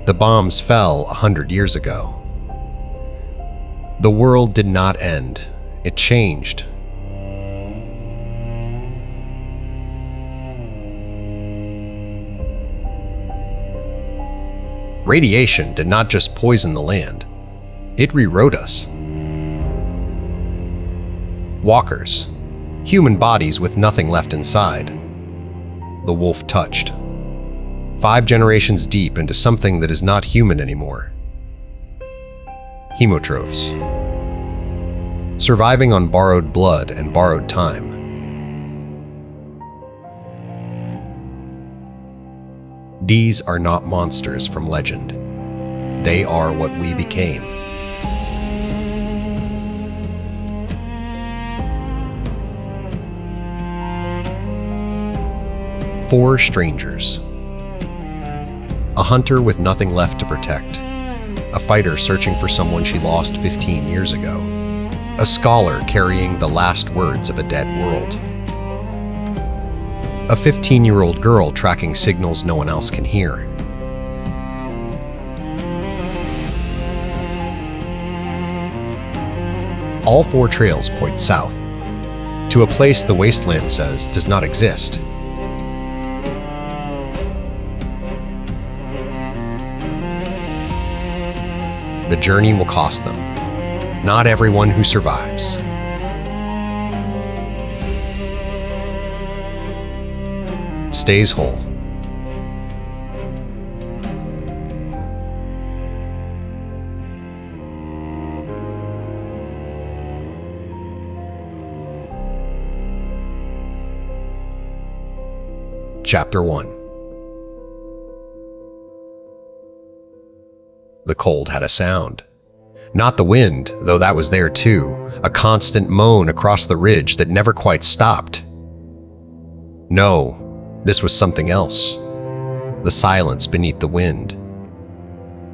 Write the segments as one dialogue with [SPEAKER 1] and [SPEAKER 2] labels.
[SPEAKER 1] The bombs fell 100 years ago. The world did not end. It changed. Radiation did not just poison the land. It rewrote us. Walkers. Human bodies with nothing left inside. The wolf touched. 5 generations deep into something that is not human anymore. Hemotrophs. Surviving on borrowed blood and borrowed time. These are not monsters from legend. They are what we became. Four strangers. A hunter with nothing left to protect. A fighter searching for someone she lost 15 years ago. A scholar carrying the last words of a dead world. A 15-year-old girl tracking signals no one else can hear. All 4 trails point south, to a place the wasteland says does not exist. The journey will cost them. Not everyone who survives. Stays whole. Chapter 1. The cold had a sound. Not the wind, though that was there too, a constant moan across the ridge that never quite stopped. No, this was something else. The silence beneath the wind.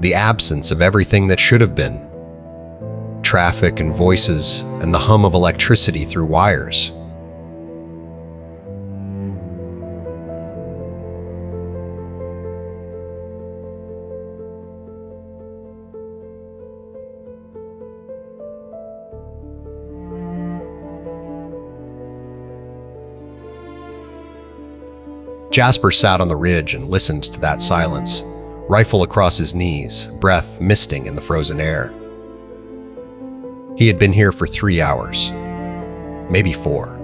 [SPEAKER 1] The absence of everything that should have been. Traffic and voices and the hum of electricity through wires. Jasper sat on the ridge and listened to that silence, rifle across his knees, breath misting in the frozen air. He had been here for 3 hours, maybe 4.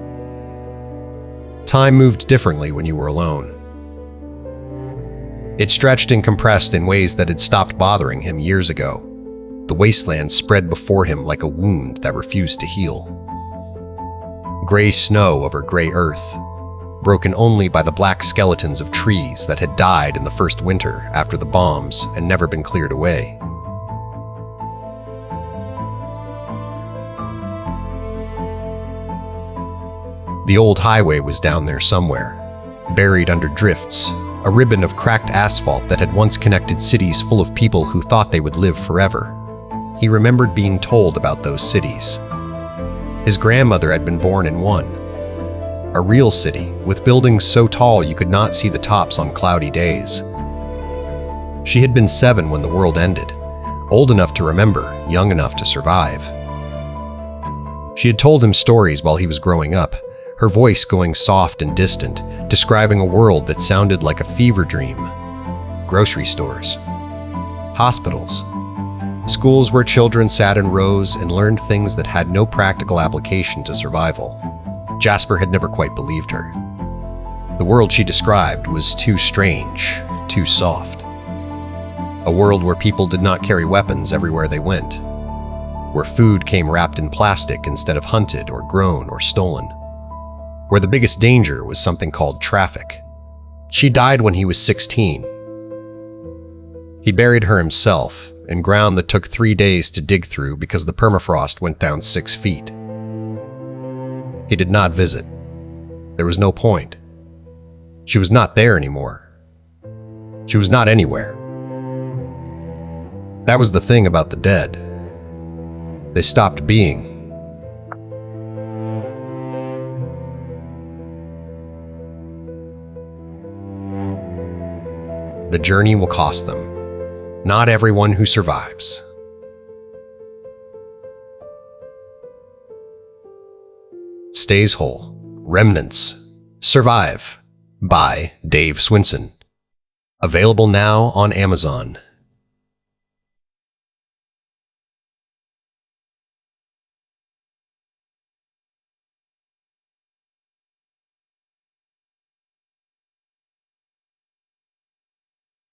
[SPEAKER 1] Time moved differently when you were alone. It stretched and compressed in ways that had stopped bothering him years ago. The wasteland spread before him like a wound that refused to heal. Gray snow over gray earth, broken only by the black skeletons of trees that had died in the first winter after the bombs and never been cleared away. The old highway was down there somewhere, buried under drifts, a ribbon of cracked asphalt that had once connected cities full of people who thought they would live forever. He remembered being told about those cities. His grandmother had been born in one. A real city, with buildings so tall you could not see the tops on cloudy days. She had been 7 when the world ended, old enough to remember, young enough to survive. She had told him stories while he was growing up, her voice going soft and distant, describing a world that sounded like a fever dream. Grocery stores, hospitals, schools where children sat in rows and learned things that had no practical application to survival. Jasper had never quite believed her. The world she described was too strange, too soft. A world where people did not carry weapons everywhere they went. Where food came wrapped in plastic instead of hunted or grown or stolen. Where the biggest danger was something called traffic. She died when he was 16. He buried her himself in ground that took 3 days to dig through because the permafrost went down 6 feet. He did not visit. There was no point. She was not there anymore. She was not anywhere. That was the thing about the dead. They stopped being. The journey will cost them. Not everyone who survives. Stays whole. Remnants. Survive. By Dave Swinson. Available now on Amazon.